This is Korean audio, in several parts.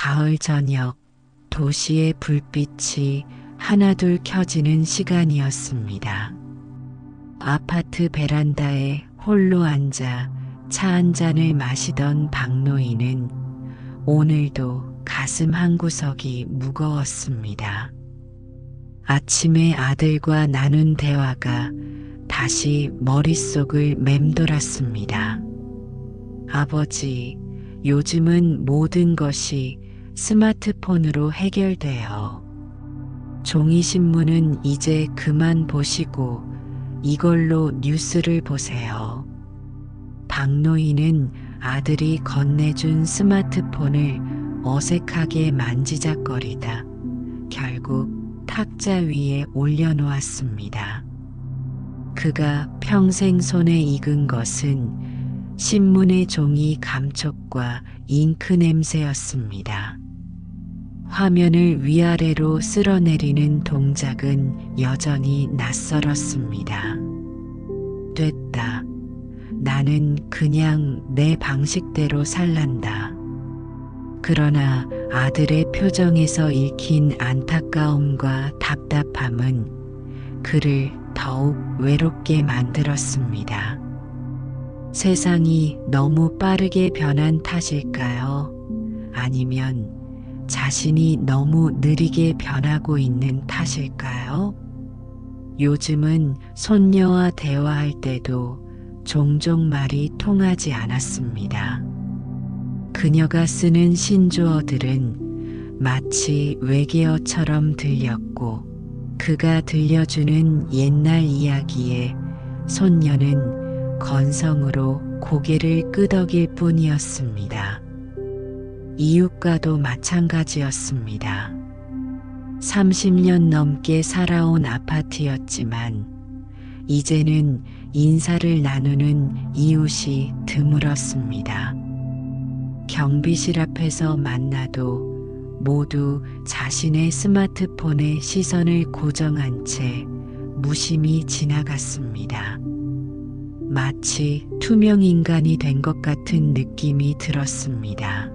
가을 저녁, 도시의 불빛이 하나둘 켜지는 시간이었습니다. 아파트 베란다에 홀로 앉아 차 한 잔을 마시던 박노인은 오늘도 가슴 한구석이 무거웠습니다. 아침에 아들과 나눈 대화가 다시 머릿속을 맴돌았습니다. 아버지, 요즘은 모든 것이 스마트폰으로 해결돼요. 종이신문은 이제 그만 보시고 이걸로 뉴스를 보세요. 박노인은 아들이 건네준 스마트폰을 어색하게 만지작거리다 결국 탁자 위에 올려놓았습니다. 그가 평생 손에 익은 것은 신문의 종이 감촉과 잉크 냄새였습니다. 화면을 위아래로 쓸어내리는 동작은 여전히 낯설었습니다. 됐다. 나는 그냥 내 방식대로 살란다. 그러나 아들의 표정에서 읽힌 안타까움과 답답함은 그를 더욱 외롭게 만들었습니다. 세상이 너무 빠르게 변한 탓일까요? 아니면 자신이 너무 느리게 변하고 있는 탓일까요? 요즘은 손녀와 대화할 때도 종종 말이 통하지 않았습니다. 그녀가 쓰는 신조어들은 마치 외계어처럼 들렸고 그가 들려주는 옛날 이야기에 손녀는 건성으로 고개를 끄덕일 뿐이었습니다. 이웃과도 마찬가지였습니다. 30년 넘게 살아온 아파트였지만 이제는 인사를 나누는 이웃이 드물었습니다. 경비실 앞에서 만나도 모두 자신의 스마트폰에 시선을 고정한 채 무심히 지나갔습니다. 마치 투명 인간이 된 것 같은 느낌이 들었습니다.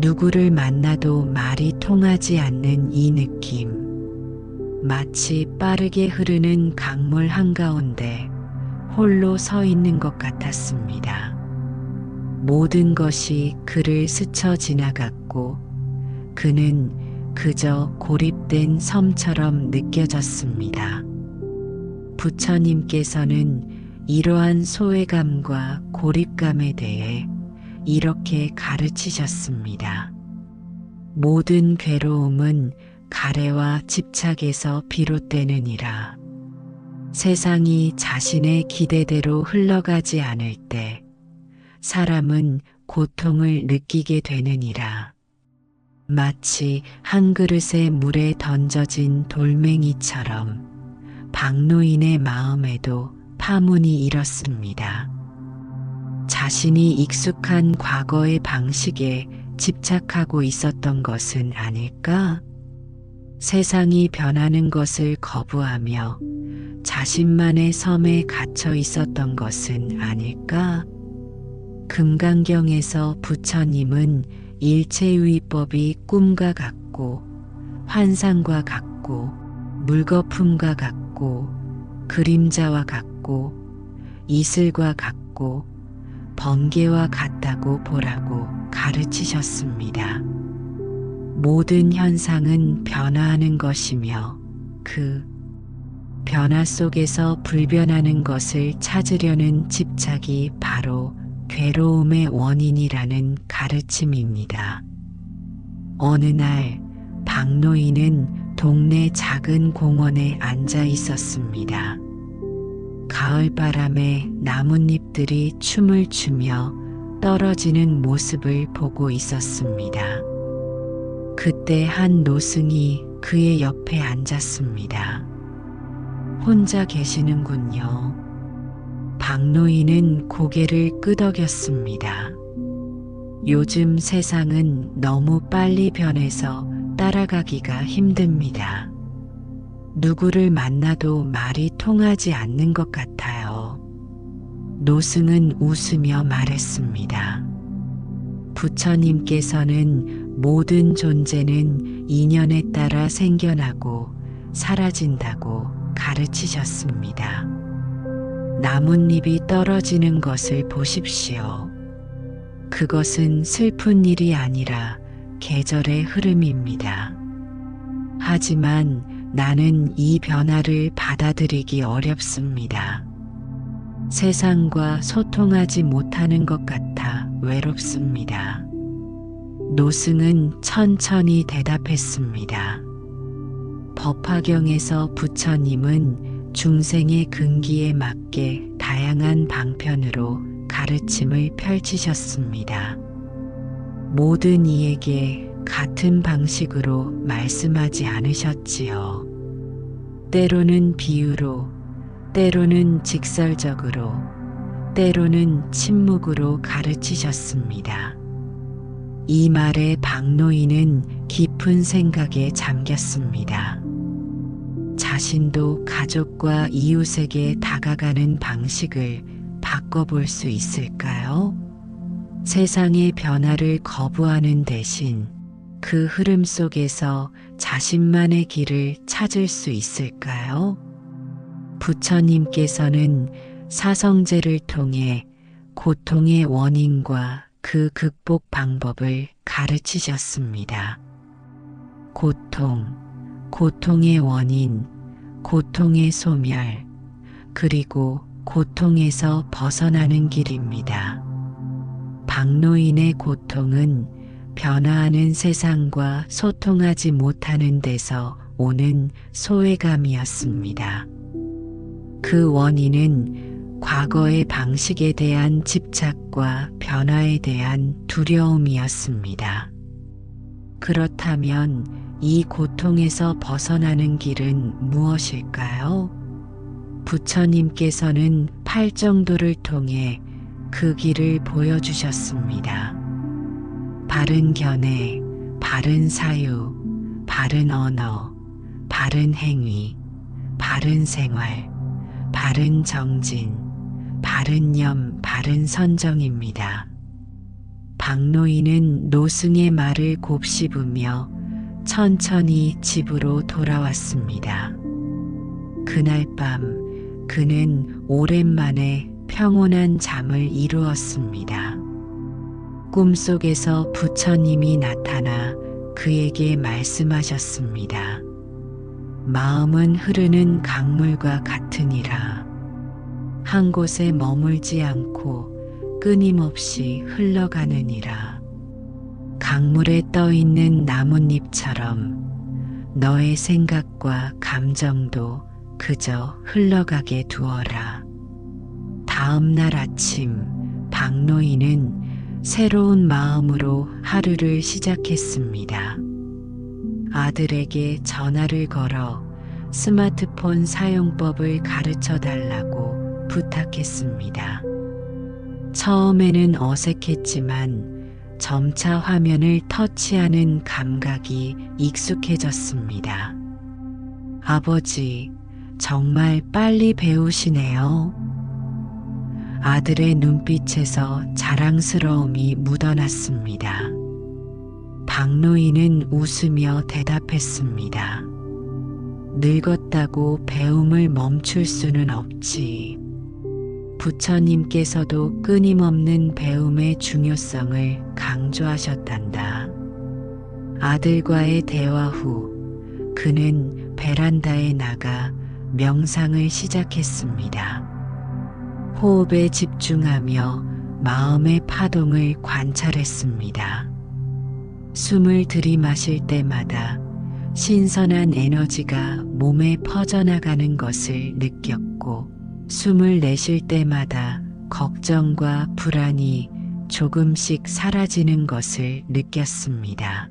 누구를 만나도 말이 통하지 않는 이 느낌. 마치 빠르게 흐르는 강물 한가운데 홀로 서 있는 것 같았습니다. 모든 것이 그를 스쳐 지나갔고 그는 그저 고립된 섬처럼 느껴졌습니다. 부처님께서는 이러한 소외감과 고립감에 대해 이렇게 가르치셨습니다. 모든 괴로움은 가래와 집착에서 비롯되느니라. 세상이 자신의 기대대로 흘러가지 않을 때 사람은 고통을 느끼게 되느니라. 마치 한 그릇의 물에 던져진 돌멩이처럼 박노인의 마음에도 파문이 일었습니다. 자신이 익숙한 과거의 방식에 집착하고 있었던 것은 아닐까? 세상이 변하는 것을 거부하며 자신만의 섬에 갇혀 있었던 것은 아닐까? 금강경에서 부처님은 일체유의법이 꿈과 같고 환상과 같고 물거품과 같고 그림자와 같고 이슬과 같고 번개와 같다고 보라고 가르치셨습니다. 모든 현상은 변화하는 것이며 그 변화 속에서 불변하는 것을 찾으려는 집착이 바로 괴로움의 원인이라는 가르침입니다. 어느 날 박노인은 동네 작은 공원에 앉아 있었습니다. 가을바람에 나뭇잎들이 춤을 추며 떨어지는 모습을 보고 있었습니다. 그때 한 노승이 그의 옆에 앉았습니다. 혼자 계시는군요. 박노인은 고개를 끄덕였습니다. 요즘 세상은 너무 빨리 변해서 따라가기가 힘듭니다. 누구를 만나도 말이 통하지 않는 것 같아요. 노승은 웃으며 말했습니다. 부처님께서는 모든 존재는 인연에 따라 생겨나고 사라진다고 가르치셨습니다. 나뭇잎이 떨어지는 것을 보십시오. 그것은 슬픈 일이 아니라 계절의 흐름입니다. 하지만 나는 이 변화를 받아들이기 어렵습니다. 세상과 소통하지 못하는 것 같아 외롭습니다. 노승은 천천히 대답했습니다. 법화경에서 부처님은 중생의 근기에 맞게 다양한 방편으로 가르침을 펼치셨습니다. 모든 이에게 같은 방식으로 말씀하지 않으셨지요. 때로는 비유로, 때로는 직설적으로, 때로는 침묵으로 가르치셨습니다. 이 말에 박노인은 깊은 생각에 잠겼습니다. 자신도 가족과 이웃에게 다가가는 방식을 바꿔볼 수 있을까요? 세상의 변화를 거부하는 대신 그 흐름 속에서 자신만의 길을 찾을 수 있을까요? 부처님께서는 사성제를 통해 고통의 원인과 그 극복 방법을 가르치셨습니다. 고통, 고통의 원인, 고통의 소멸, 그리고 고통에서 벗어나는 길입니다. 박노인의 고통은 변화하는 세상과 소통하지 못하는 데서 오는 소외감이었습니다. 그 원인은 과거의 방식에 대한 집착과 변화에 대한 두려움이었습니다. 그렇다면 이 고통에서 벗어나는 길은 무엇일까요? 부처님께서는 팔정도를 통해 그 길을 보여주셨습니다. 바른 견해, 바른 사유, 바른 언어, 바른 행위, 바른 생활, 바른 정진, 바른 념, 바른 선정입니다. 박노인은 노승의 말을 곱씹으며 천천히 집으로 돌아왔습니다. 그날 밤 그는 오랜만에 평온한 잠을 이루었습니다. 꿈속에서 부처님이 나타나 그에게 말씀하셨습니다. 마음은 흐르는 강물과 같으니라. 한 곳에 머물지 않고 끊임없이 흘러가느니라. 강물에 떠있는 나뭇잎처럼 너의 생각과 감정도 그저 흘러가게 두어라. 다음 날 아침 박노인은 새로운 마음으로 하루를 시작했습니다. 아들에게 전화를 걸어 스마트폰 사용법을 가르쳐 달라고 부탁했습니다. 처음에는 어색했지만 점차 화면을 터치하는 감각이 익숙해졌습니다. 아버지, 정말 빨리 배우시네요. 아들의 눈빛에서 자랑스러움이 묻어났습니다. 박노인은 웃으며 대답했습니다. 늙었다고 배움을 멈출 수는 없지. 부처님께서도 끊임없는 배움의 중요성을 강조하셨단다. 아들과의 대화 후 그는 베란다에 나가 명상을 시작했습니다. 호흡에 집중하며 마음의 파동을 관찰했습니다. 숨을 들이마실 때마다 신선한 에너지가 몸에 퍼져나가는 것을 느꼈고, 숨을 내쉴 때마다 걱정과 불안이 조금씩 사라지는 것을 느꼈습니다.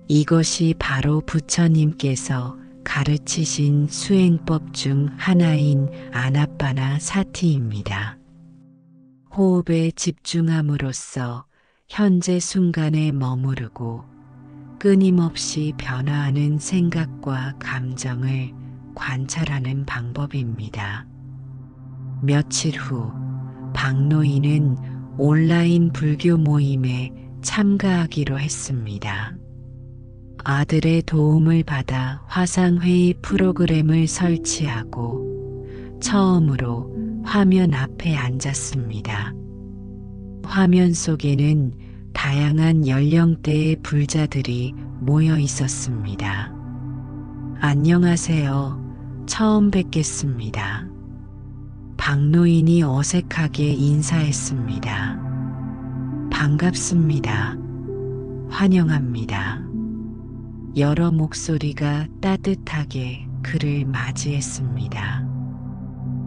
이것이 바로 부처님께서 가르치신 수행법 중 하나인 아나빠나 사티입니다. 호흡에 집중함으로써 현재 순간에 머무르고 끊임없이 변화하는 생각과 감정을 관찰하는 방법입니다. 며칠 후 박노인은 온라인 불교 모임에 참가하기로 했습니다. 아들의 도움을 받아 화상회의 프로그램을 설치하고 처음으로 화면 앞에 앉았습니다. 화면 속에는 다양한 연령대의 불자들이 모여 있었습니다. 안녕하세요. 처음 뵙겠습니다. 박노인이 어색하게 인사했습니다. 반갑습니다. 환영합니다. 여러 목소리가 따뜻하게 그를 맞이했습니다.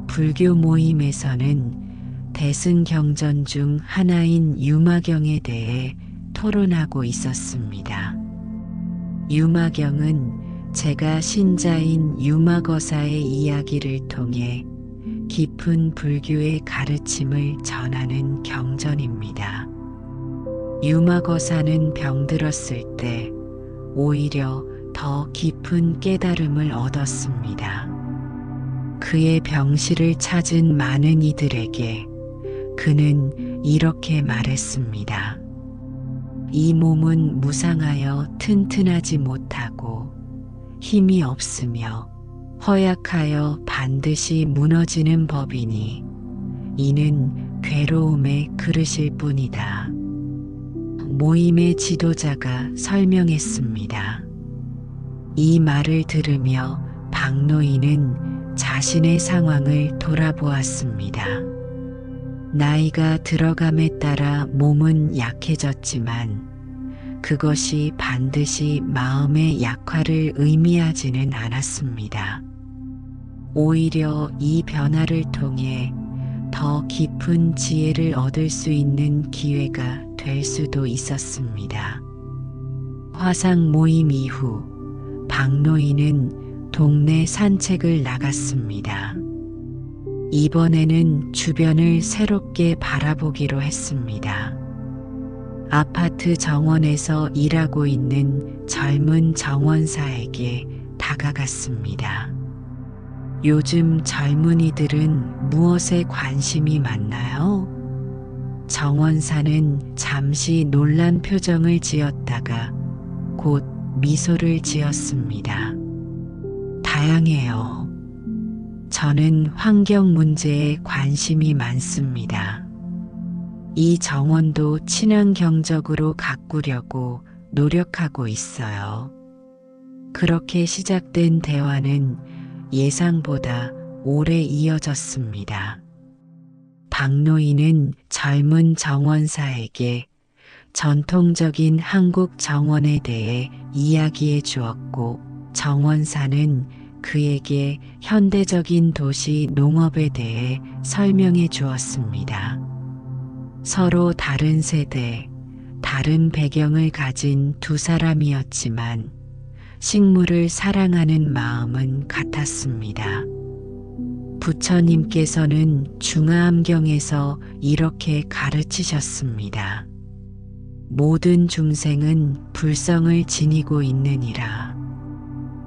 불교 모임에서는 대승경전 중 하나인 유마경에 대해 토론하고 있었습니다. 유마경은 제가 신자인 유마거사의 이야기를 통해 깊은 불교의 가르침을 전하는 경전입니다. 유마거사는 병들었을 때 오히려 더 깊은 깨달음을 얻었습니다. 그의 병실을 찾은 많은 이들에게 그는 이렇게 말했습니다. 이 몸은 무상하여 튼튼하지 못하고 힘이 없으며 허약하여 반드시 무너지는 법이니 이는 괴로움의 그릇일 뿐이다. 모임의 지도자가 설명했습니다. 이 말을 들으며 박노인은 자신의 상황을 돌아보았습니다. 나이가 들어감에 따라 몸은 약해졌지만 그것이 반드시 마음의 약화를 의미하지는 않았습니다. 오히려 이 변화를 통해 더 깊은 지혜를 얻을 수 있는 기회가 될 수도 있었습니다. 화상 모임 이후 박노인은 동네 산책을 나갔습니다. 이번에는 주변을 새롭게 바라보기로 했습니다. 아파트 정원에서 일하고 있는 젊은 정원사에게 다가갔습니다. 요즘 젊은이들은 무엇에 관심이 많나요? 정원사는 잠시 놀란 표정을 지었다가 곧 미소를 지었습니다. 다양해요. 저는 환경 문제에 관심이 많습니다. 이 정원도 친환경적으로 가꾸려고 노력하고 있어요. 그렇게 시작된 대화는 예상보다 오래 이어졌습니다. 박노인은 젊은 정원사에게 전통적인 한국 정원에 대해 이야기해 주었고 정원사는 그에게 현대적인 도시 농업에 대해 설명해 주었습니다. 서로 다른 세대, 다른 배경을 가진 두 사람이었지만 식물을 사랑하는 마음은 같았습니다. 부처님께서는 중화암경에서 이렇게 가르치셨습니다. 모든 중생은 불성을 지니고 있느니라.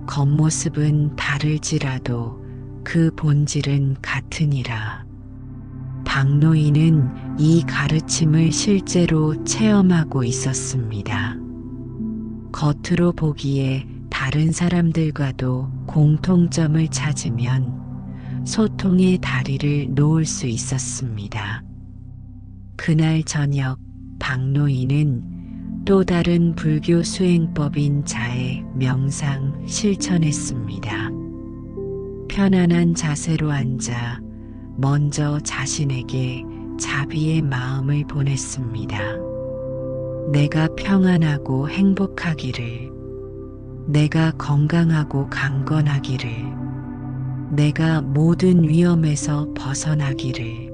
겉모습은 다를지라도 그 본질은 같으니라. 박노인은 이 가르침을 실제로 체험하고 있었습니다. 겉으로 보기에 다른 사람들과도 공통점을 찾으면 소통의 다리를 놓을 수 있었습니다. 그날 저녁 박노인은 또 다른 불교 수행법인 자의 명상 실천했습니다. 편안한 자세로 앉아 먼저 자신에게 자비의 마음을 보냈습니다. 내가 평안하고 행복하기를, 내가 건강하고 강건하기를, 내가 모든 위험에서 벗어나기를,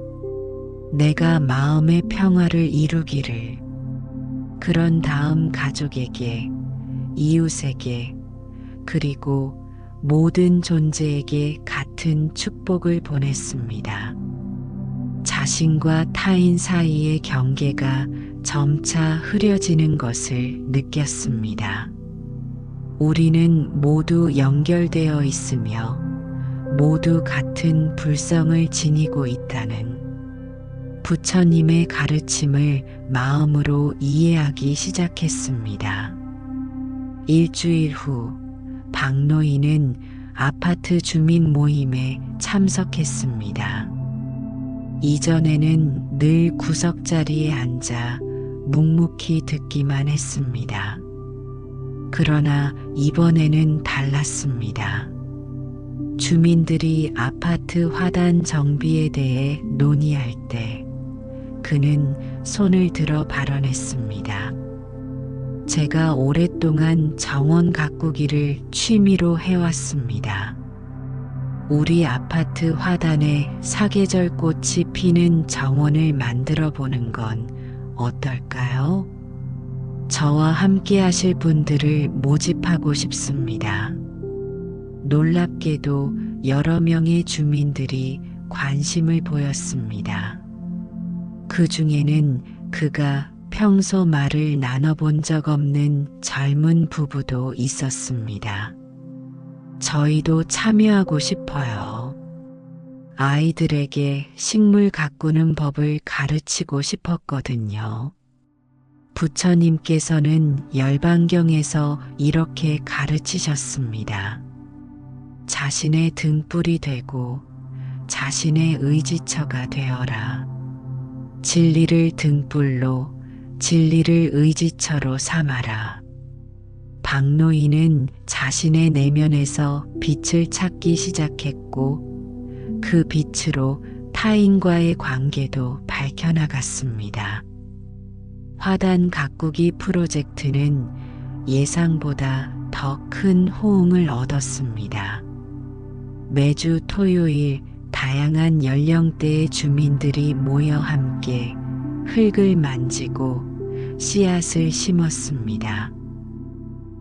내가 마음의 평화를 이루기를. 그런 다음 가족에게, 이웃에게, 그리고 모든 존재에게 같은 축복을 보냈습니다. 자신과 타인 사이의 경계가 점차 흐려지는 것을 느꼈습니다. 우리는 모두 연결되어 있으며 모두 같은 불성을 지니고 있다는, 부처님의 가르침을 마음으로 이해하기 시작했습니다. 일주일 후 박노인은 아파트 주민 모임에 참석했습니다. 이전에는 늘 구석자리에 앉아 묵묵히 듣기만 했습니다. 그러나 이번에는 달랐습니다. 주민들이 아파트 화단 정비에 대해 논의할 때 그는 손을 들어 발언했습니다. 제가 오랫동안 정원 가꾸기를 취미로 해왔습니다. 우리 아파트 화단에 사계절 꽃이 피는 정원을 만들어 보는 건 어떨까요? 저와 함께 하실 분들을 모집하고 싶습니다. 놀랍게도 여러 명의 주민들이 관심을 보였습니다. 그 중에는 그가 평소 말을 나눠본 적 없는 젊은 부부도 있었습니다. 저희도 참여하고 싶어요. 아이들에게 식물 가꾸는 법을 가르치고 싶었거든요. 부처님께서는 열반경에서 이렇게 가르치셨습니다. 자신의 등불이 되고 자신의 의지처가 되어라. 진리를 등불로 진리를 의지처로 삼아라. 박노인은 자신의 내면에서 빛을 찾기 시작했고 그 빛으로 타인과의 관계도 밝혀나갔습니다. 화단 가꾸기 프로젝트는 예상보다 더 큰 호응을 얻었습니다. 매주 토요일 다양한 연령대의 주민들이 모여 함께 흙을 만지고 씨앗을 심었습니다.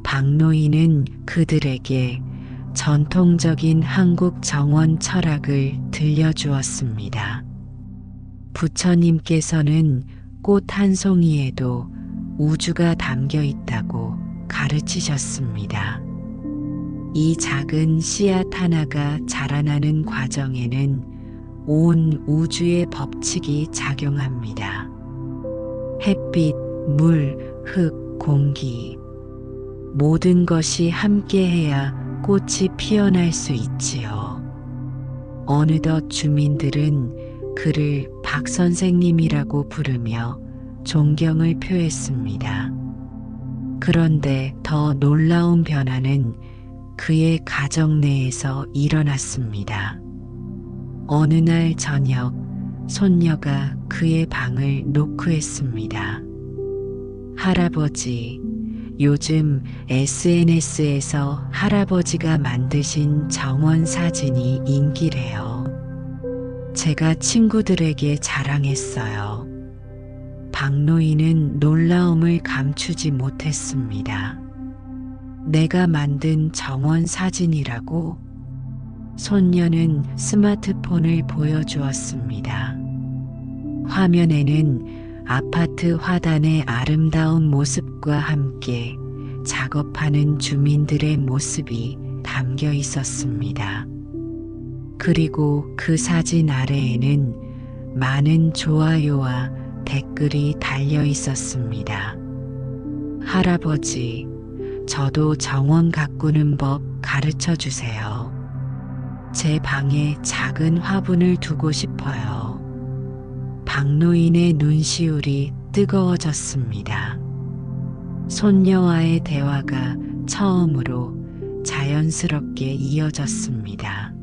박노인은 그들에게 전통적인 한국 정원 철학을 들려주었습니다. 부처님께서는 꽃 한 송이에도 우주가 담겨 있다고 가르치셨습니다. 이 작은 씨앗 하나가 자라나는 과정에는 온 우주의 법칙이 작용합니다. 햇빛, 물, 흙, 공기. 모든 것이 함께해야 꽃이 피어날 수 있지요. 어느덧 주민들은 그를 박 선생님이라고 부르며 존경을 표했습니다. 그런데 더 놀라운 변화는 그의 가정 내에서 일어났습니다. 어느 날 저녁, 손녀가 그의 방을 노크했습니다. 할아버지, 요즘 SNS에서 할아버지가 만드신 정원 사진이 인기래요. 제가 친구들에게 자랑했어요. 박노인은 놀라움을 감추지 못했습니다. 내가 만든 정원 사진이라고? 손녀는 스마트폰을 보여주었습니다. 화면에는 아파트 화단의 아름다운 모습과 함께 작업하는 주민들의 모습이 담겨 있었습니다. 그리고 그 사진 아래에는 많은 좋아요와 댓글이 달려 있었습니다. 할아버지, 저도 정원 가꾸는 법 가르쳐 주세요. 제 방에 작은 화분을 두고 싶어요. 박노인의 눈시울이 뜨거워졌습니다. 손녀와의 대화가 처음으로 자연스럽게 이어졌습니다.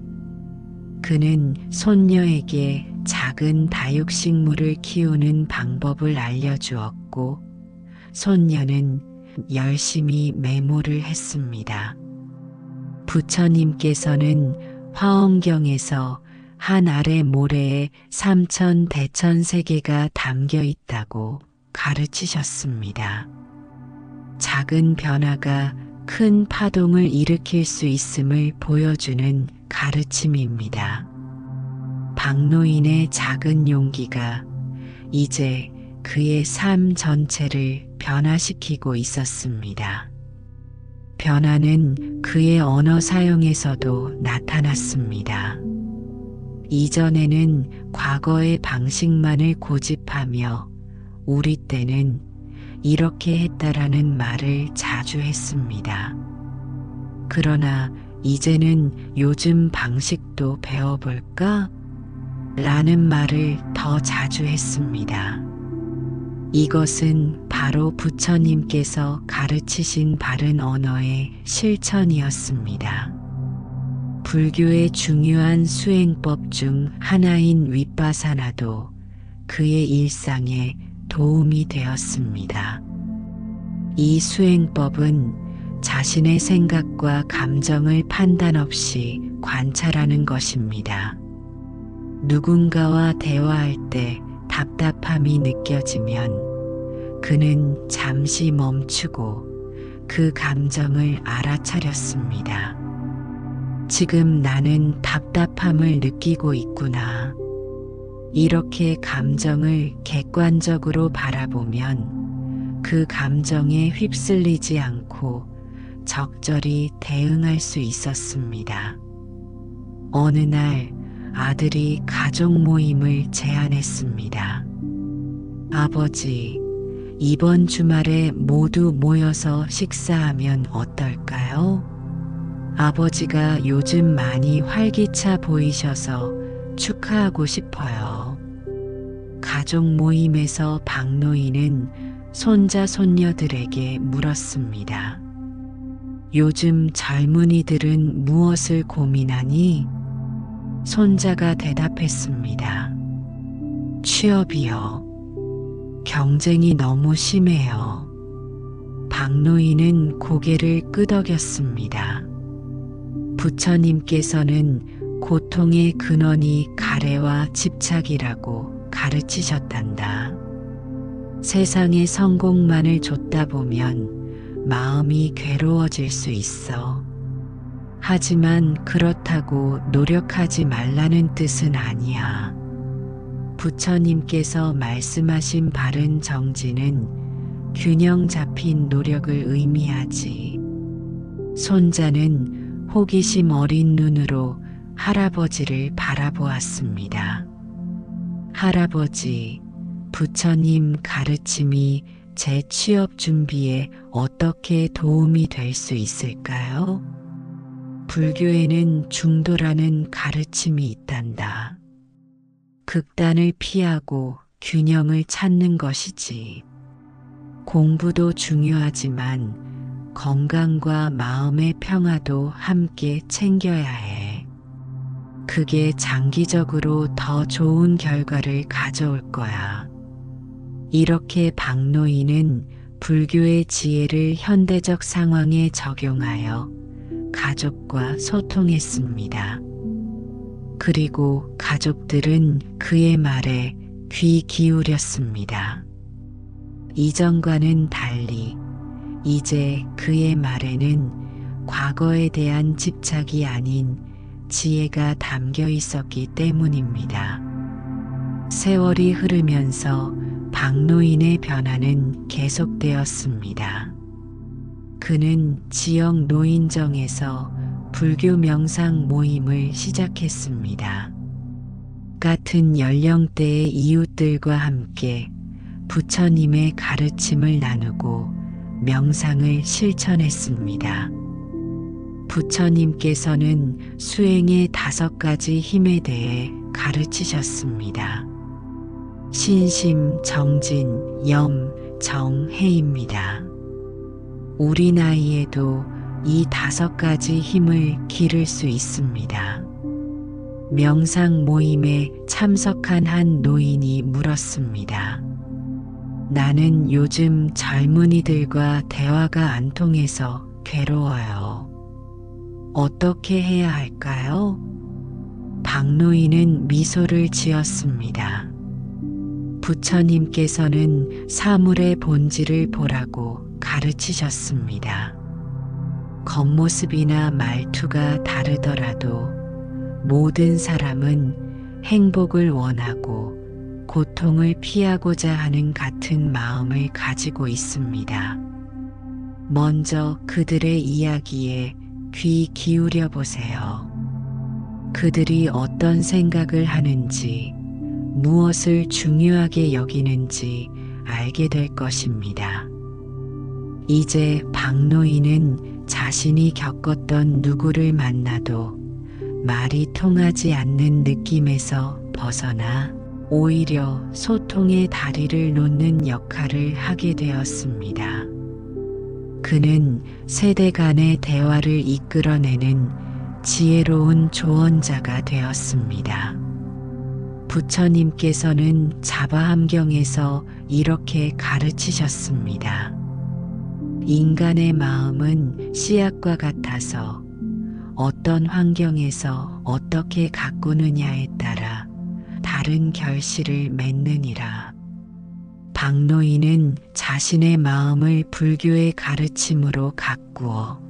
그는 손녀에게 작은 다육식물을 키우는 방법을 알려주었고, 손녀는 열심히 메모를 했습니다. 부처님께서는 화엄경에서 한 알의 모래에 삼천대천세계가 담겨 있다고 가르치셨습니다. 작은 변화가 큰 파동을 일으킬 수 있음을 보여주는 가르침입니다. 박노인의 작은 용기가 이제 그의 삶 전체를 변화시키고 있었습니다. 변화는 그의 언어 사용에서도 나타났습니다. 이전에는 과거의 방식만을 고집하며 우리 때는 이렇게 했다라는 말을 자주 했습니다. 그러나 이제는 요즘 방식도 배워볼까? 라는 말을 더 자주 했습니다. 이것은 바로 부처님께서 가르치신 바른 언어의 실천이었습니다. 불교의 중요한 수행법 중 하나인 윗바사나도 그의 일상에 도움이 되었습니다. 이 수행법은 자신의 생각과 감정을 판단 없이 관찰하는 것입니다. 누군가와 대화할 때 답답함이 느껴지면 그는 잠시 멈추고 그 감정을 알아차렸습니다. 지금 나는 답답함을 느끼고 있구나. 이렇게 감정을 객관적으로 바라보면 그 감정에 휩쓸리지 않고 적절히 대응할 수 있었습니다. 어느 날 아들이 가족 모임을 제안했습니다. 아버지, 이번 주말에 모두 모여서 식사하면 어떨까요? 아버지가 요즘 많이 활기차 보이셔서 축하하고 싶어요. 가족 모임에서 박노인은 손자 손녀들에게 물었습니다. 요즘 젊은이들은 무엇을 고민하니? 손자가 대답했습니다. 취업이요. 경쟁이 너무 심해요. 박노인은 고개를 끄덕였습니다. 부처님께서는 고통의 근원이 가래와 집착이라고 가르치셨단다. 세상의 성공만을 좇다 보면 마음이 괴로워질 수 있어. 하지만 그렇다고 노력하지 말라는 뜻은 아니야. 부처님께서 말씀하신 바른 정진은 균형 잡힌 노력을 의미하지. 손자는 호기심 어린 눈으로 할아버지를 바라보았습니다. 할아버지, 부처님 가르침이 제 취업 준비에 어떻게 도움이 될 수 있을까요? 불교에는 중도라는 가르침이 있단다. 극단을 피하고 균형을 찾는 것이지. 공부도 중요하지만 건강과 마음의 평화도 함께 챙겨야 해. 그게 장기적으로 더 좋은 결과를 가져올 거야. 이렇게 박노인은 불교의 지혜를 현대적 상황에 적용하여 가족과 소통했습니다. 그리고 가족들은 그의 말에 귀 기울였습니다. 이전과는 달리 이제 그의 말에는 과거에 대한 집착이 아닌 지혜가 담겨 있었기 때문입니다. 세월이 흐르면서 박노인의 변화는 계속되었습니다. 그는 지역 노인정에서 불교 명상 모임을 시작했습니다. 같은 연령대의 이웃들과 함께 부처님의 가르침을 나누고 명상을 실천했습니다. 부처님께서는 수행의 5가지 힘에 대해 가르치셨습니다. 신심, 정진, 염, 정, 해입니다. 우리 나이에도 이 5가지 힘을 기를 수 있습니다. 명상 모임에 참석한 한 노인이 물었습니다. 나는 요즘 젊은이들과 대화가 안 통해서 괴로워요. 어떻게 해야 할까요? 박노인은 미소를 지었습니다. 부처님께서는 사물의 본질을 보라고 가르치셨습니다. 겉모습이나 말투가 다르더라도 모든 사람은 행복을 원하고 고통을 피하고자 하는 같은 마음을 가지고 있습니다. 먼저 그들의 이야기에 귀 기울여 보세요. 그들이 어떤 생각을 하는지, 무엇을 중요하게 여기는지 알게 될 것입니다. 이제 박노인은 자신이 겪었던 누구를 만나도 말이 통하지 않는 느낌에서 벗어나 오히려 소통의 다리를 놓는 역할을 하게 되었습니다. 그는 세대 간의 대화를 이끌어내는 지혜로운 조언자가 되었습니다. 부처님께서는 자바함경에서 이렇게 가르치셨습니다. 인간의 마음은 씨앗과 같아서 어떤 환경에서 어떻게 가꾸느냐에 따라 다른 결실을 맺느니라. 박노인은 자신의 마음을 불교의 가르침으로 가꾸어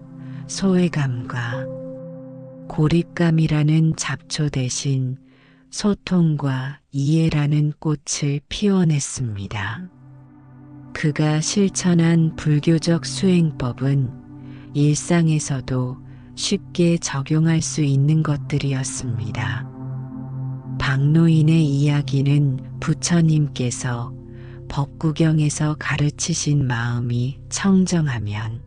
소외감과 고립감이라는 잡초 대신 소통과 이해라는 꽃을 피워냈습니다. 그가 실천한 불교적 수행법은 일상에서도 쉽게 적용할 수 있는 것들이었습니다. 박노인의 이야기는 부처님께서 법구경에서 가르치신 마음이 청정하면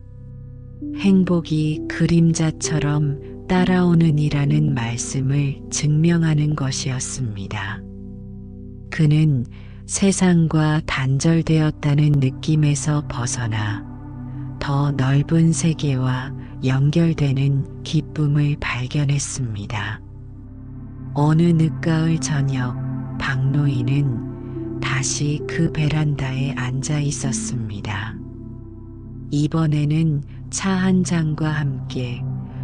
행복이 그림자처럼 따라오느니라는 말씀을 증명하는 것이었습니다. 그는 세상과 단절되었다는 느낌에서 벗어나 더 넓은 세계와 연결되는 기쁨을 발견했습니다. 어느 늦가을 저녁, 박노인은 다시 그 베란다에 앉아 있었습니다. 이번에는 차 한 잔과 함께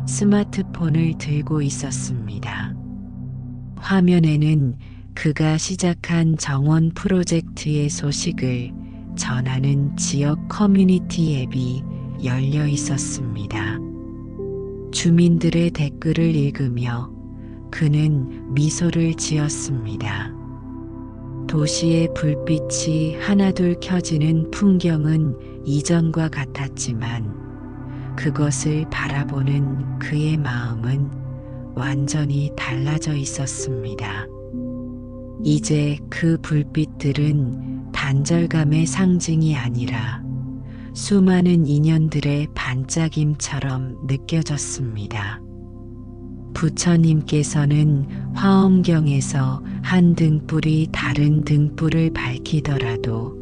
스마트폰을 들고 있었습니다. 화면에는 그가 시작한 정원 프로젝트의 소식을 전하는 지역 커뮤니티 앱이 열려 있었습니다. 주민들의 댓글을 읽으며 그는 미소를 지었습니다. 도시의 불빛이 하나둘 켜지는 풍경은 이전과 같았지만 그것을 바라보는 그의 마음은 완전히 달라져 있었습니다. 이제 그 불빛들은 단절감의 상징이 아니라 수많은 인연들의 반짝임처럼 느껴졌습니다. 부처님께서는 화엄경에서 한 등불이 다른 등불을 밝히더라도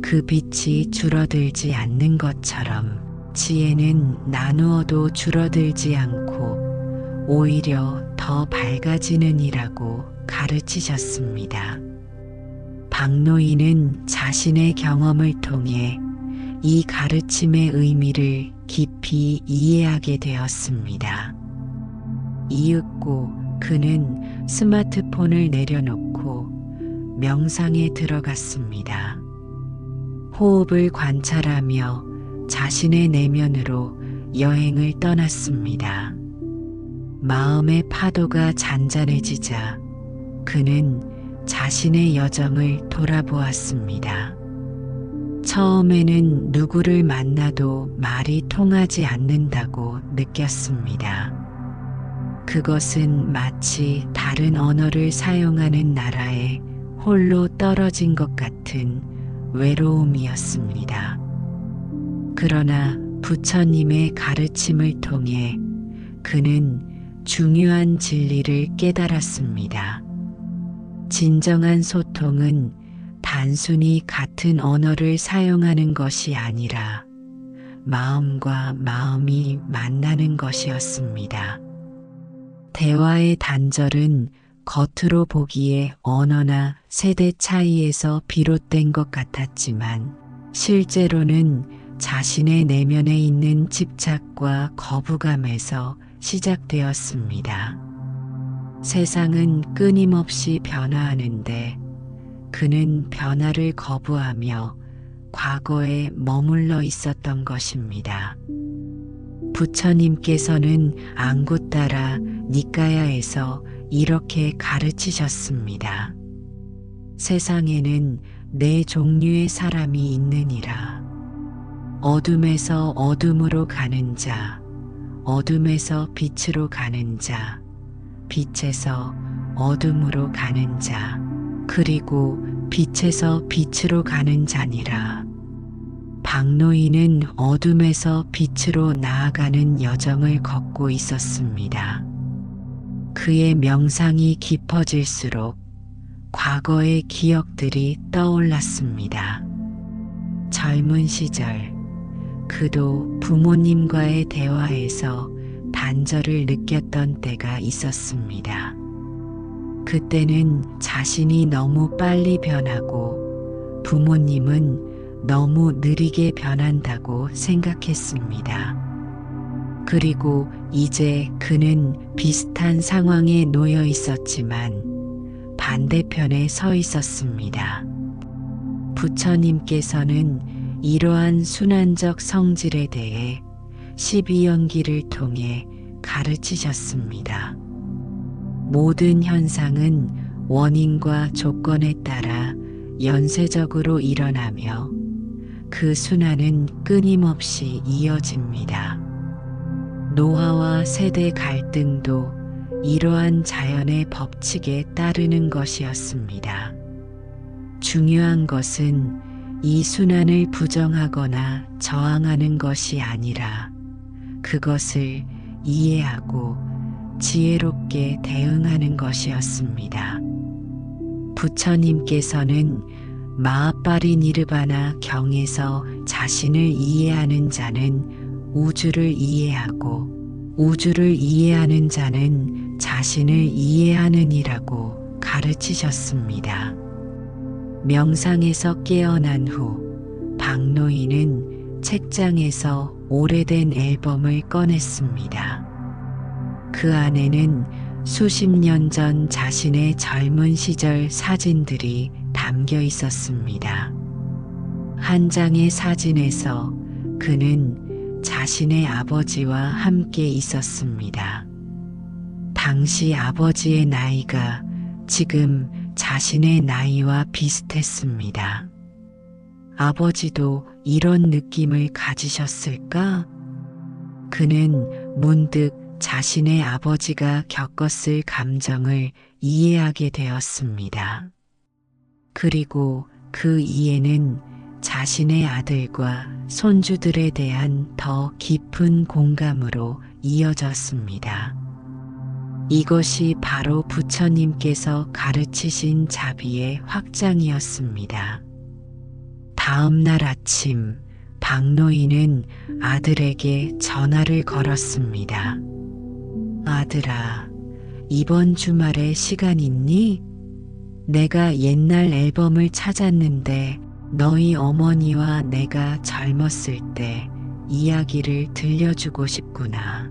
그 빛이 줄어들지 않는 것처럼 지혜는 나누어도 줄어들지 않고 오히려 더 밝아지느니라고 가르치셨습니다. 박노인은 자신의 경험을 통해 이 가르침의 의미를 깊이 이해하게 되었습니다. 이윽고 그는 스마트폰을 내려놓고 명상에 들어갔습니다. 호흡을 관찰하며 자신의 내면으로 여행을 떠났습니다. 마음의 파도가 잔잔해지자 그는 자신의 여정을 돌아보았습니다. 처음에는 누구를 만나도 말이 통하지 않는다고 느꼈습니다. 그것은 마치 다른 언어를 사용하는 나라에 홀로 떨어진 것 같은 외로움이었습니다. 그러나 부처님의 가르침을 통해 그는 중요한 진리를 깨달았습니다. 진정한 소통은 단순히 같은 언어를 사용하는 것이 아니라 마음과 마음이 만나는 것이었습니다. 대화의 단절은 겉으로 보기에 언어나 세대 차이에서 비롯된 것 같았지만 실제로는 자신의 내면에 있는 집착과 거부감에서 시작되었습니다. 세상은 끊임없이 변화하는데 그는 변화를 거부하며 과거에 머물러 있었던 것입니다. 부처님께서는 앙구따라 니까야에서 이렇게 가르치셨습니다. 세상에는 네 종류의 사람이 있느니라. 어둠에서 어둠으로 가는 자, 어둠에서 빛으로 가는 자, 빛에서 어둠으로 가는 자, 그리고 빛에서 빛으로 가는 자니라. 박노인은 어둠에서 빛으로 나아가는 여정을 걷고 있었습니다. 그의 명상이 깊어질수록 과거의 기억들이 떠올랐습니다. 젊은 시절, 그도 부모님과의 대화에서 단절을 느꼈던 때가 있었습니다. 그때는 자신이 너무 빨리 변하고 부모님은 너무 느리게 변한다고 생각했습니다. 그리고 이제 그는 비슷한 상황에 놓여 있었지만 반대편에 서 있었습니다. 부처님께서는 이러한 순환적 성질에 대해 12연기를 통해 가르치셨습니다. 모든 현상은 원인과 조건에 따라 연쇄적으로 일어나며 그 순환은 끊임없이 이어집니다. 노화와 세대 갈등도 이러한 자연의 법칙에 따르는 것이었습니다. 중요한 것은 이 순환을 부정하거나 저항하는 것이 아니라 그것을 이해하고 지혜롭게 대응하는 것이었습니다. 부처님께서는 마하빠리 니르바나 경에서 자신을 이해하는 자는 우주를 이해하고 우주를 이해하는 자는 자신을 이해하느니라고 가르치셨습니다. 명상에서 깨어난 후 박노인은 책장에서 오래된 앨범을 꺼냈습니다. 그 안에는 수십 년 전 자신의 젊은 시절 사진들이 담겨 있었습니다. 한 장의 사진에서 그는 자신의 아버지와 함께 있었습니다. 당시 아버지의 나이가 지금 자신의 나이와 비슷했습니다. 아버지도 이런 느낌을 가지셨을까? 그는 문득 자신의 아버지가 겪었을 감정을 이해하게 되었습니다. 그리고 그 이해는 자신의 아들과 손주들에 대한 더 깊은 공감으로 이어졌습니다. 이것이 바로 부처님께서 가르치신 자비의 확장이었습니다. 다음 날 아침, 박노인은 아들에게 전화를 걸었습니다. 아들아, 이번 주말에 시간 있니? 내가 옛날 앨범을 찾았는데 너희 어머니와 내가 젊었을 때 이야기를 들려주고 싶구나.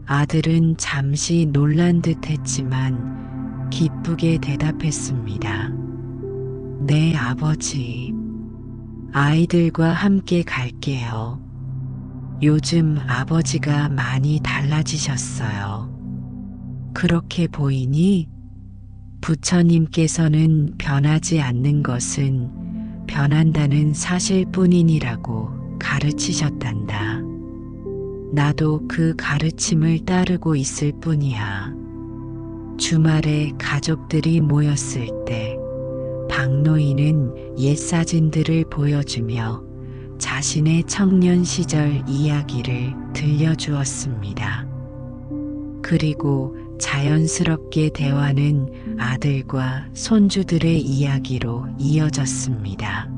아들은 잠시 놀란 듯 했지만 기쁘게 대답했습니다. 네, 아버지. 아이들과 함께 갈게요. 요즘 아버지가 많이 달라지셨어요. 그렇게 보이니? 부처님께서는 변하지 않는 것은 변한다는 사실뿐이니라고 가르치셨단다. 나도 그 가르침을 따르고 있을 뿐이야. 주말에 가족들이 모였을 때 박노인은 옛 사진들을 보여주며 자신의 청년 시절 이야기를 들려주었습니다. 그리고 자연스럽게 대화는 아들과 손주들의 이야기로 이어졌습니다.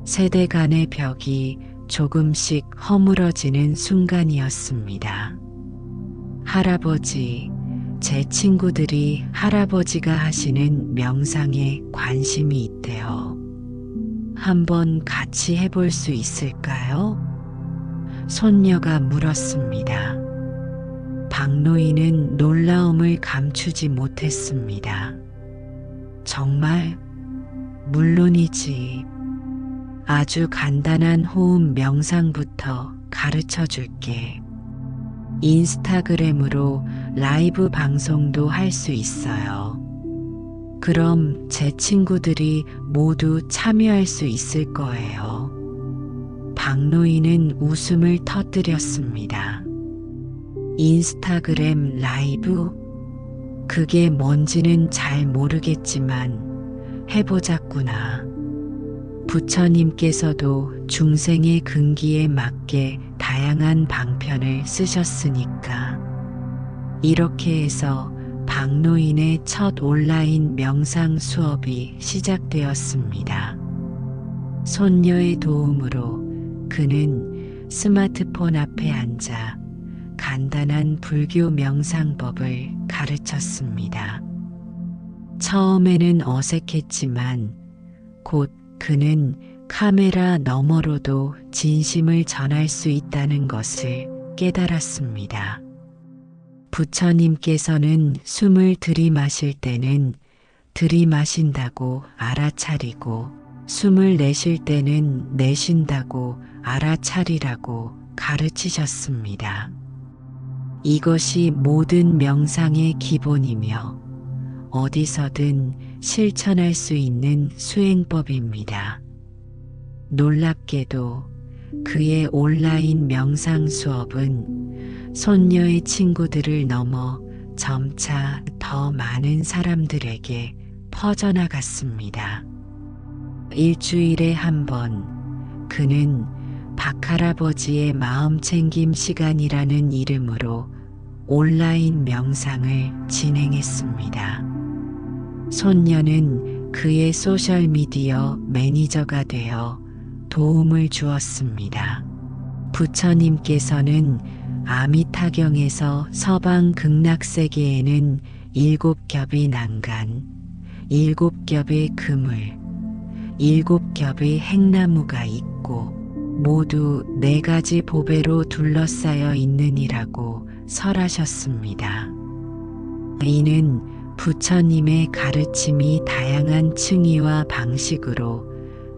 세대 간의 벽이 조금씩 허물어지는 순간이었습니다. 할아버지, 제 친구들이 할아버지가 하시는 명상에 관심이 있대요. 한번 같이 해볼 수 있을까요? 손녀가 물었습니다. 박노인은 놀라움을 감추지 못했습니다. 정말? 물론이지. 아주 간단한 호흡 명상부터 가르쳐 줄게. 인스타그램으로 라이브 방송도 할 수 있어요. 그럼 제 친구들이 모두 참여할 수 있을 거예요. 박노인은 웃음을 터뜨렸습니다. 인스타그램 라이브? 그게 뭔지는 잘 모르겠지만 해보자꾸나. 부처님께서도 중생의 근기에 맞게 다양한 방편을 쓰셨으니까. 이렇게 해서 박노인의 첫 온라인 명상 수업이 시작되었습니다. 손녀의 도움으로 그는 스마트폰 앞에 앉아 간단한 불교 명상법을 가르쳤습니다. 처음에는 어색했지만 곧 그는 카메라 너머로도 진심을 전할 수 있다는 것을 깨달았습니다. 부처님께서는 숨을 들이마실 때는 들이마신다고 알아차리고 숨을 내쉴 때는 내쉰다고 알아차리라고 가르치셨습니다. 이것이 모든 명상의 기본이며 어디서든 실천할 수 있는 수행법입니다. 놀랍게도 그의 온라인 명상 수업은 손녀의 친구들을 넘어 점차 더 많은 사람들에게 퍼져나갔습니다. 일주일에 한 번 그는 박할아버지의 마음챙김 시간이라는 이름으로 온라인 명상을 진행했습니다. 손녀는 그의 소셜미디어 매니저가 되어 도움을 주었습니다. 부처님께서는 아미타경에서 서방 극락세계에는 7겹의 난간, 7겹의 그물, 7겹의 행나무가 있고 모두 4가지 보배로 둘러싸여 있느니라고 설하셨습니다. 이는 부처님의 가르침이 다양한 층위와 방식으로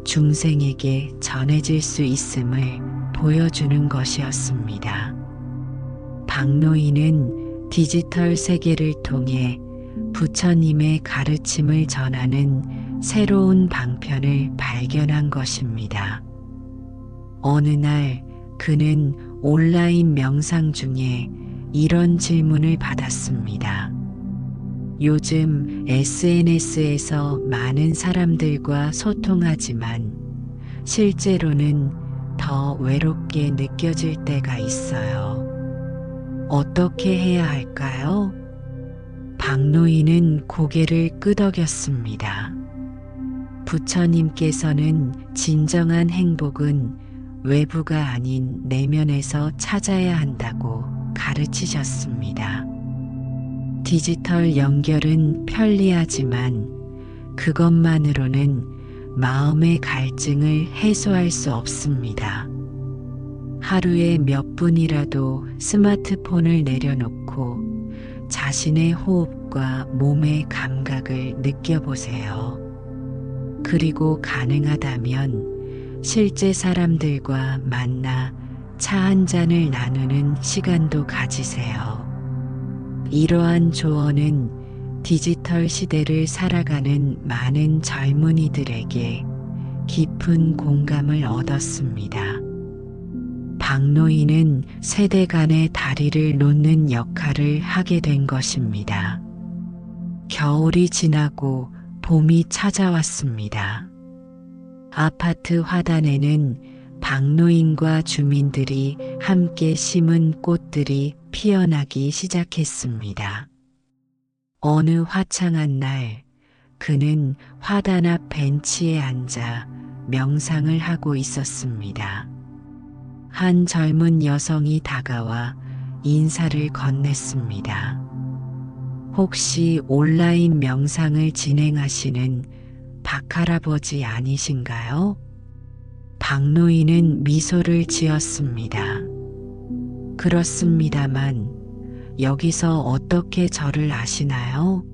중생에게 전해질 수 있음을 보여주는 것이었습니다. 박노인은 디지털 세계를 통해 부처님의 가르침을 전하는 새로운 방편을 발견한 것입니다. 어느 날 그는 온라인 명상 중에 이런 질문을 받았습니다. 요즘 SNS에서 많은 사람들과 소통하지만 실제로는 더 외롭게 느껴질 때가 있어요. 어떻게 해야 할까요? 박노인은 고개를 끄덕였습니다. 부처님께서는 진정한 행복은 외부가 아닌 내면에서 찾아야 한다고 가르치셨습니다. 디지털 연결은 편리하지만 그것만으로는 마음의 갈증을 해소할 수 없습니다. 하루에 몇 분이라도 스마트폰을 내려놓고 자신의 호흡과 몸의 감각을 느껴보세요. 그리고 가능하다면 실제 사람들과 만나 차 한 잔을 나누는 시간도 가지세요. 이러한 조언은 디지털 시대를 살아가는 많은 젊은이들에게 깊은 공감을 얻었습니다. 박노인은 세대 간의 다리를 놓는 역할을 하게 된 것입니다. 겨울이 지나고 봄이 찾아왔습니다. 아파트 화단에는 박노인과 주민들이 함께 심은 꽃들이 피어나기 시작했습니다. 어느 화창한 날 그는 화단 앞 벤치에 앉아 명상을 하고 있었습니다. 한 젊은 여성이 다가와 인사를 건넸습니다. 혹시 온라인 명상을 진행하시는 박할아버지 아니신가요? 박노인은 미소를 지었습니다. 그렇습니다만 여기서 어떻게 저를 아시나요?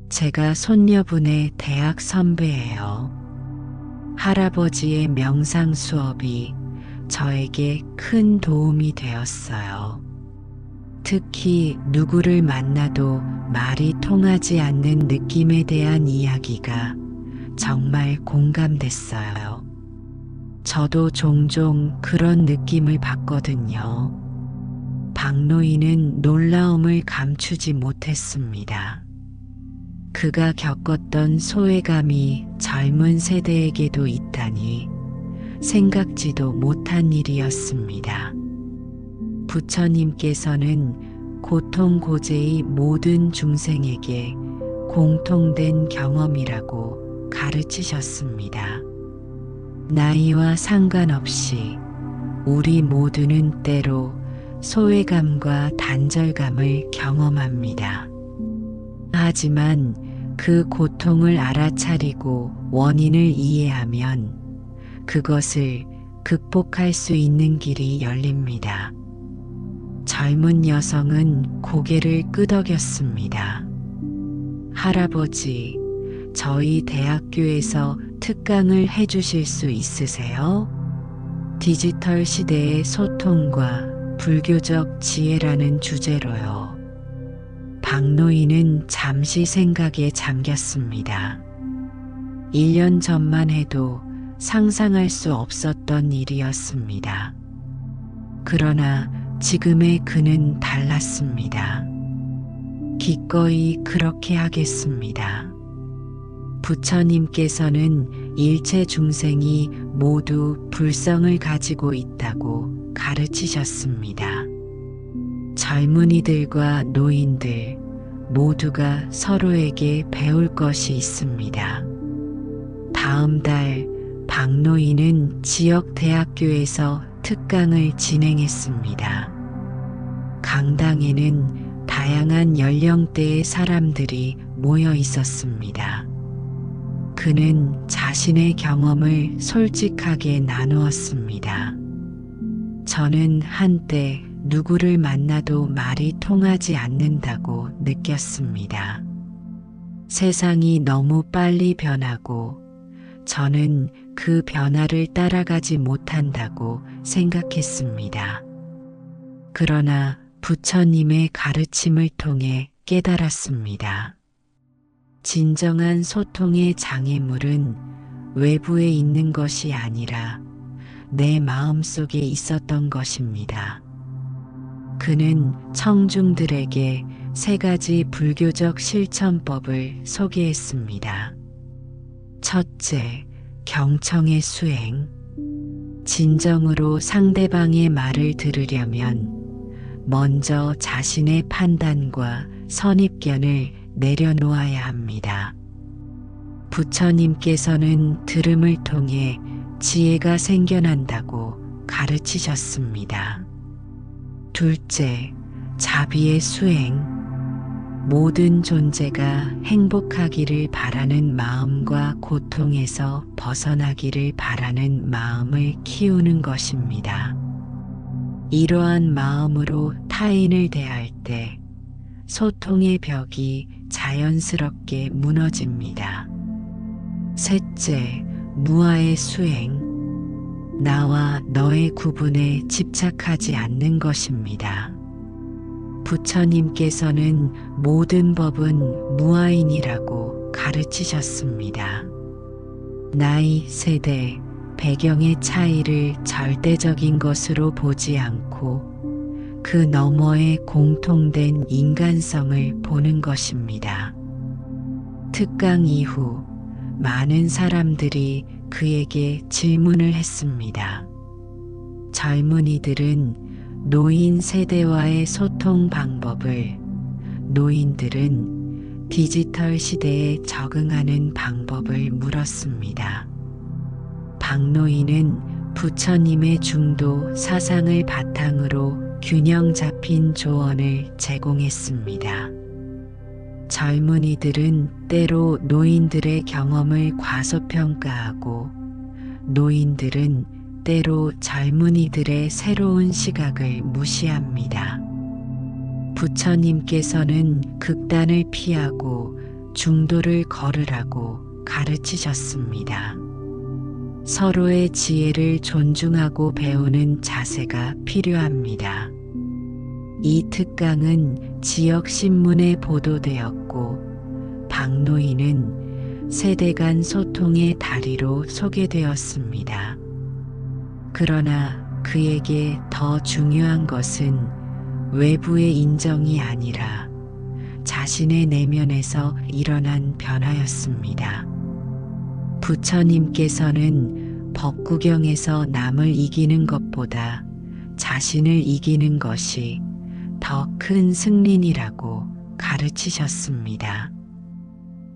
제가 손녀분의 대학 선배예요. 할아버지의 명상 수업이 저에게 큰 도움이 되었어요. 특히 누구를 만나도 말이 통하지 않는 느낌에 대한 이야기가 정말 공감됐어요. 저도 종종 그런 느낌을 받거든요. 박노인은 놀라움을 감추지 못했습니다. 그가 겪었던 소외감이 젊은 세대에게도 있다니 생각지도 못한 일이었습니다. 부처님께서는 고통고제의 모든 중생에게 공통된 경험이라고 가르치셨습니다. 나이와 상관없이 우리 모두는 때로 소외감과 단절감을 경험합니다. 하지만 그 고통을 알아차리고 원인을 이해하면 그것을 극복할 수 있는 길이 열립니다. 젊은 여성은 고개를 끄덕였습니다. 할아버지, 저희 대학교에서 특강을 해주실 수 있으세요? 디지털 시대의 소통과 불교적 지혜라는 주제로요. 박노인은 잠시 생각에 잠겼습니다. 1년 전만 해도 상상할 수 없었던 일이었습니다. 그러나 지금의 그는 달랐습니다. 기꺼이 그렇게 하겠습니다. 부처님께서는 일체 중생이 모두 불성을 가지고 있다고 가르치셨습니다. 젊은이들과 노인들 모두가 서로에게 배울 것이 있습니다. 다음 달 박노인은 지역 대학교에서 특강을 진행했습니다. 강당에는 다양한 연령대의 사람들이 모여 있었습니다. 그는 자신의 경험을 솔직하게 나누었습니다. 저는 한때 누구를 만나도 말이 통하지 않는다고 느꼈습니다. 세상이 너무 빨리 변하고 저는 그 변화를 따라가지 못한다고 생각했습니다. 그러나 부처님의 가르침을 통해 깨달았습니다. 진정한 소통의 장애물은 외부에 있는 것이 아니라 내 마음속에 있었던 것입니다. 그는 청중들에게 3가지 불교적 실천법을 소개했습니다. 첫째, 경청의 수행. 진정으로 상대방의 말을 들으려면 먼저 자신의 판단과 선입견을 내려놓아야 합니다. 부처님께서는 들음을 통해 지혜가 생겨난다고 가르치셨습니다. 둘째, 자비의 수행. 모든 존재가 행복하기를 바라는 마음과 고통에서 벗어나기를 바라는 마음을 키우는 것입니다. 이러한 마음으로 타인을 대할 때 소통의 벽이 자연스럽게 무너집니다. 셋째, 무아의 수행. 나와 너의 구분에 집착하지 않는 것입니다. 부처님께서는 모든 법은 무아인이라고 가르치셨습니다. 나이, 세대, 배경의 차이를 절대적인 것으로 보지 않고 그 너머의 공통된 인간성을 보는 것입니다. 특강 이후 많은 사람들이 그에게 질문을 했습니다. 젊은이들은 노인 세대와의 소통 방법을, 노인들은 디지털 시대에 적응하는 방법을 물었습니다. 박노인은 부처님의 중도 사상을 바탕으로 균형 잡힌 조언을 제공했습니다. 젊은이들은 때로 노인들의 경험을 과소평가하고 노인들은 때로 젊은이들의 새로운 시각을 무시합니다. 부처님께서는 극단을 피하고 중도를 걸으라고 가르치셨습니다. 서로의 지혜를 존중하고 배우는 자세가 필요합니다. 이 특강은 지역 신문에 보도되었고 박노인은 세대 간 소통의 다리로 소개되었습니다. 그러나 그에게 더 중요한 것은 외부의 인정이 아니라 자신의 내면에서 일어난 변화였습니다. 부처님께서는 법구경에서 남을 이기는 것보다 자신을 이기는 것이 더 큰 승린이라고 가르치셨습니다.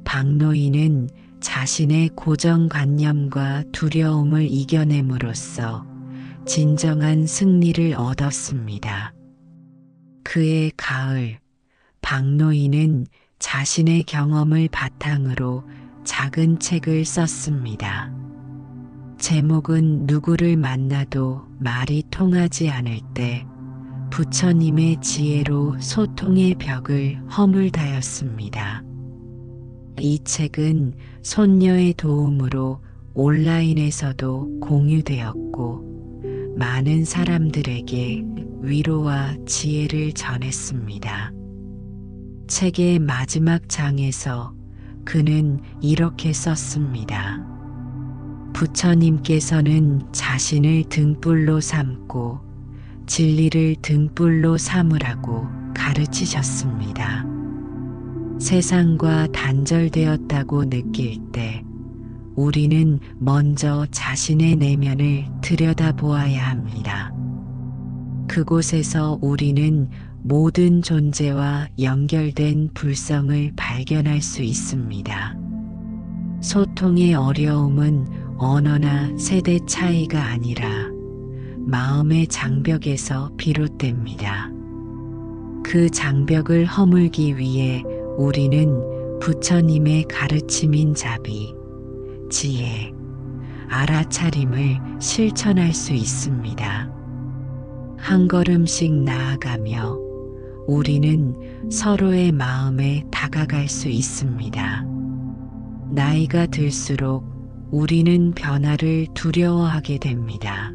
박노인은 자신의 고정관념과 두려움을 이겨냄으로써 진정한 승리를 얻었습니다. 그해 가을, 박노인은 자신의 경험을 바탕으로 작은 책을 썼습니다. 제목은 누구를 만나도 말이 통하지 않을 때 부처님의 지혜로 소통의 벽을 허물다였습니다. 이 책은 손녀의 도움으로 온라인에서도 공유되었고 많은 사람들에게 위로와 지혜를 전했습니다. 책의 마지막 장에서 그는 이렇게 썼습니다. 부처님께서는 자신을 등불로 삼고 진리를 등불로 삼으라고 가르치셨습니다. 세상과 단절되었다고 느낄 때 우리는 먼저 자신의 내면을 들여다보아야 합니다. 그곳에서 우리는 모든 존재와 연결된 불성을 발견할 수 있습니다. 소통의 어려움은 언어나 세대 차이가 아니라 마음의 장벽에서 비롯됩니다. 그 장벽을 허물기 위해 우리는 부처님의 가르침인 자비, 지혜, 알아차림을 실천할 수 있습니다. 한 걸음씩 나아가며 우리는 서로의 마음에 다가갈 수 있습니다. 나이가 들수록 우리는 변화를 두려워하게 됩니다.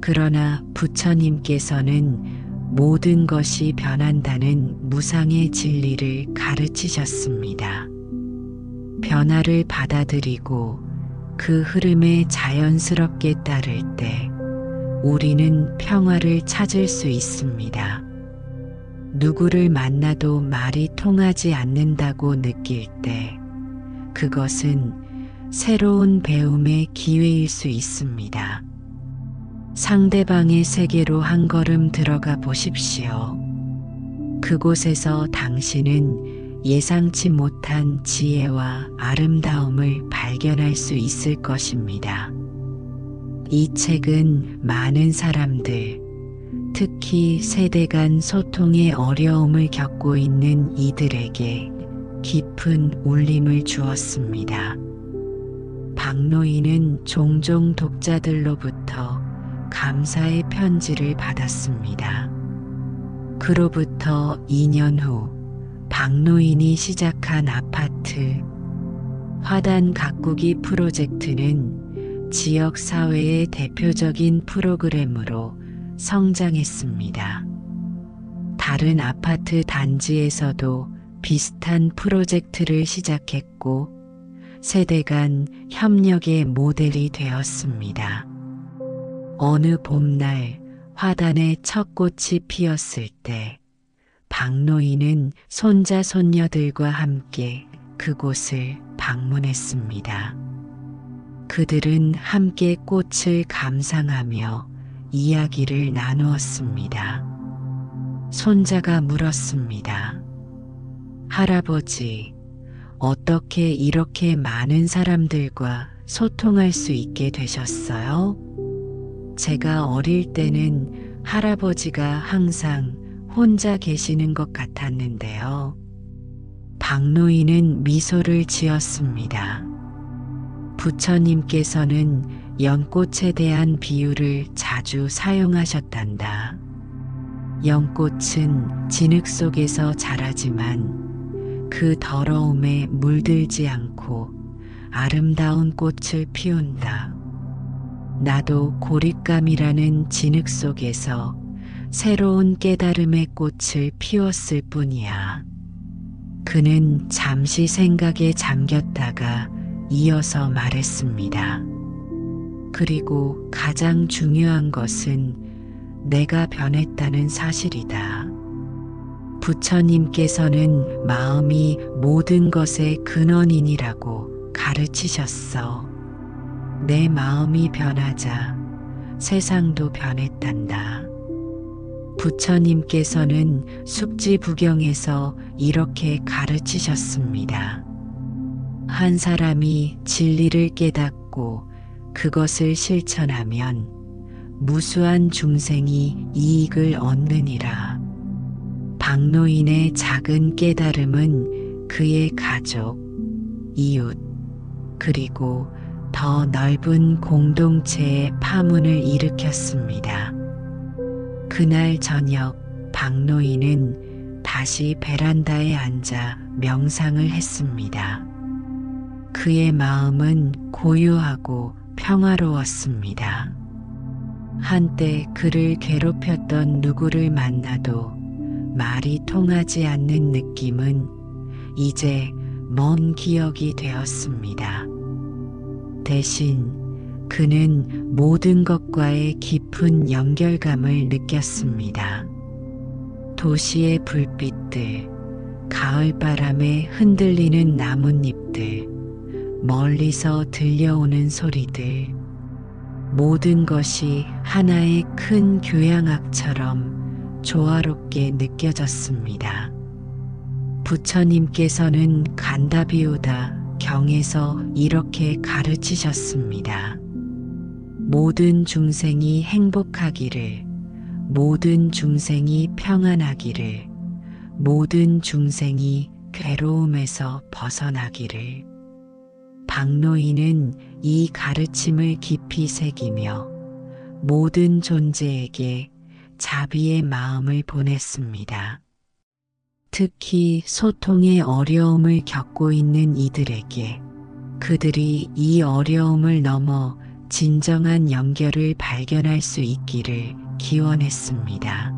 그러나 부처님께서는 모든 것이 변한다는 무상의 진리를 가르치셨습니다. 변화를 받아들이고 그 흐름에 자연스럽게 따를 때 우리는 평화를 찾을 수 있습니다. 누구를 만나도 말이 통하지 않는다고 느낄 때 그것은 새로운 배움의 기회일 수 있습니다. 상대방의 세계로 한 걸음 들어가 보십시오. 그곳에서 당신은 예상치 못한 지혜와 아름다움을 발견할 수 있을 것입니다. 이 책은 많은 사람들, 특히 세대 간 소통의 어려움을 겪고 있는 이들에게 깊은 울림을 주었습니다. 박노인은 종종 독자들로부터 감사의 편지를 받았습니다. 그로부터 2년 후 박노인이 시작한 아파트 화단 가꾸기 프로젝트는 지역 사회의 대표적인 프로그램으로 성장했습니다. 다른 아파트 단지에서도 비슷한 프로젝트를 시작했고 세대 간 협력의 모델이 되었습니다. 어느 봄날 화단에 첫 꽃이 피었을 때 박노인은 손자 손녀들과 함께 그곳을 방문했습니다. 그들은 함께 꽃을 감상하며 이야기를 나누었습니다. 손자가 물었습니다. 할아버지, 어떻게 이렇게 많은 사람들과 소통할 수 있게 되셨어요? 제가 어릴 때는 할아버지가 항상 혼자 계시는 것 같았는데요. 박노인은 미소를 지었습니다. 부처님께서는 연꽃에 대한 비유를 자주 사용하셨단다. 연꽃은 진흙 속에서 자라지만 그 더러움에 물들지 않고 아름다운 꽃을 피운다. 나도 고립감이라는 진흙 속에서 새로운 깨달음의 꽃을 피웠을 뿐이야. 그는 잠시 생각에 잠겼다가 이어서 말했습니다. 그리고 가장 중요한 것은 내가 변했다는 사실이다. 부처님께서는 마음이 모든 것의 근원이니라고 가르치셨어. 내 마음이 변하자 세상도 변했단다. 부처님께서는 숙지부경에서 이렇게 가르치셨습니다. 한 사람이 진리를 깨닫고 그것을 실천하면 무수한 중생이 이익을 얻느니라. 박노인의 작은 깨달음은 그의 가족, 이웃, 그리고 더 넓은 공동체의 파문을 일으켰습니다. 그날 저녁 박노인은 다시 베란다에 앉아 명상을 했습니다. 그의 마음은 고요하고 평화로웠습니다. 한때 그를 괴롭혔던 누구를 만나도 말이 통하지 않는 느낌은 이제 먼 기억이 되었습니다. 대신 그는 모든 것과의 깊은 연결감을 느꼈습니다. 도시의 불빛들, 가을바람에 흔들리는 나뭇잎들, 멀리서 들려오는 소리들, 모든 것이 하나의 큰 교향악처럼 조화롭게 느껴졌습니다. 부처님께서는 간다비우다 경에서 이렇게 가르치셨습니다. 모든 중생이 행복하기를, 모든 중생이 평안하기를, 모든 중생이 괴로움에서 벗어나기를. 박노인은 이 가르침을 깊이 새기며 모든 존재에게 자비의 마음을 보냈습니다. 특히 소통의 어려움을 겪고 있는 이들에게 그들이 이 어려움을 넘어 진정한 연결을 발견할 수 있기를 기원했습니다.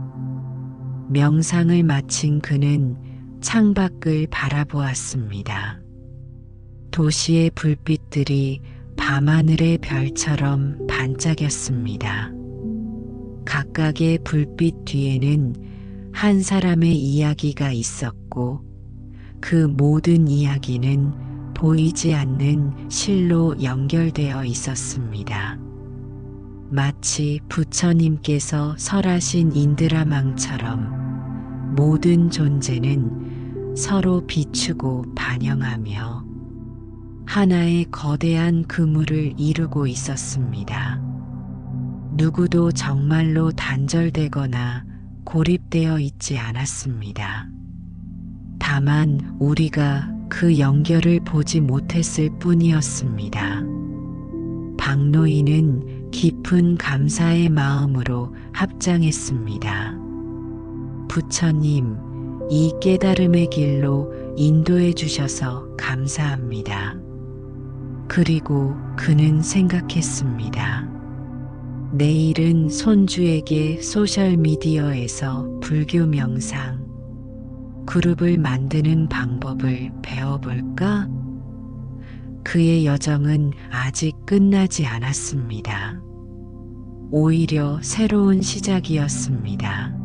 명상을 마친 그는 창밖을 바라보았습니다. 도시의 불빛들이 밤하늘의 별처럼 반짝였습니다. 각각의 불빛 뒤에는 한 사람의 이야기가 있었고 그 모든 이야기는 보이지 않는 실로 연결되어 있었습니다. 마치 부처님께서 설하신 인드라망처럼 모든 존재는 서로 비추고 반영하며 하나의 거대한 그물을 이루고 있었습니다. 누구도 정말로 단절되거나 고립되어 있지 않았습니다. 다만 우리가 그 연결을 보지 못했을 뿐이었습니다. 박노인은 깊은 감사의 마음으로 합장했습니다. 부처님, 이 깨달음의 길로 인도해 주셔서 감사합니다. 그리고 그는 생각했습니다. 내일은 손주에게 소셜미디어에서 불교 명상 그룹을 만드는 방법을 배워볼까? 그의 여정은 아직 끝나지 않았습니다. 오히려 새로운 시작이었습니다.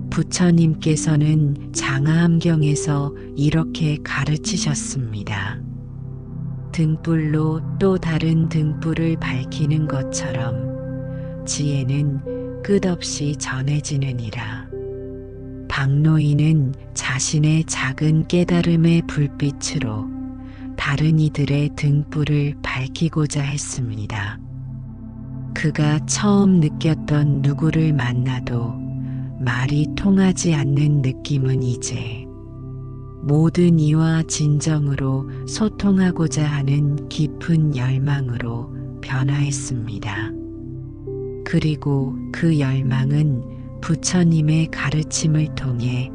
부처님께서는 장하함경에서 이렇게 가르치셨습니다. 등불로 또 다른 등불을 밝히는 것처럼 지혜는 끝없이 전해지느니라. 박노인은 자신의 작은 깨달음의 불빛으로 다른 이들의 등불을 밝히고자 했습니다. 그가 처음 느꼈던 누구를 만나도 말이 통하지 않는 느낌은 이제 모든 이와 진정으로 소통하고자 하는 깊은 열망으로 변화했습니다. 그리고 그 열망은 부처님의 가르침을 통해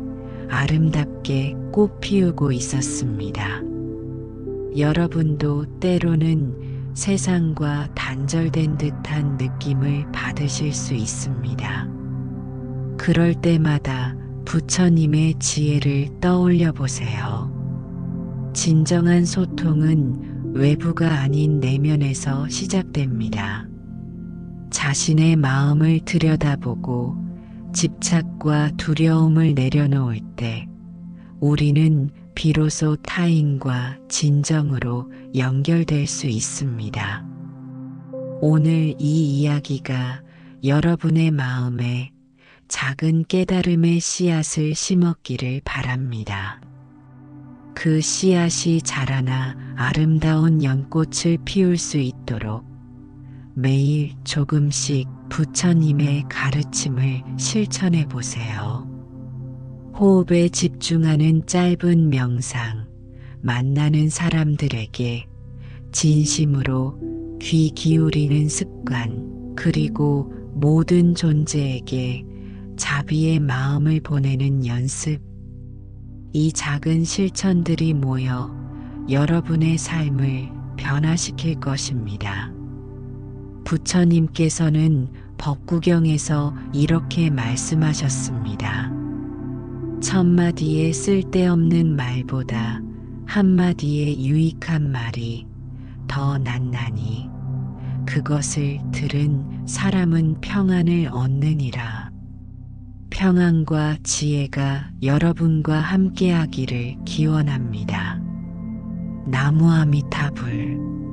아름답게 꽃 피우고 있었습니다. 여러분도 때로는 세상과 단절된 듯한 느낌을 받으실 수 있습니다. 그럴 때마다 부처님의 지혜를 떠올려 보세요. 진정한 소통은 외부가 아닌 내면에서 시작됩니다. 자신의 마음을 들여다보고 집착과 두려움을 내려놓을 때 우리는 비로소 타인과 진정으로 연결될 수 있습니다. 오늘 이 이야기가 여러분의 마음에 작은 깨달음의 씨앗을 심었기를 바랍니다. 그 씨앗이 자라나 아름다운 연꽃을 피울 수 있도록 매일 조금씩 부처님의 가르침을 실천해 보세요. 호흡에 집중하는 짧은 명상, 만나는 사람들에게 진심으로 귀 기울이는 습관, 그리고 모든 존재에게 자비의 마음을 보내는 연습. 이 작은 실천들이 모여 여러분의 삶을 변화시킬 것입니다. 부처님께서는 법구경에서 이렇게 말씀하셨습니다. 1000마디의 쓸데없는 말보다 한마디의 유익한 말이 더 낫나니 그것을 들은 사람은 평안을 얻느니라. 평안과 지혜가 여러분과 함께하기를 기원합니다. 나무아미타불.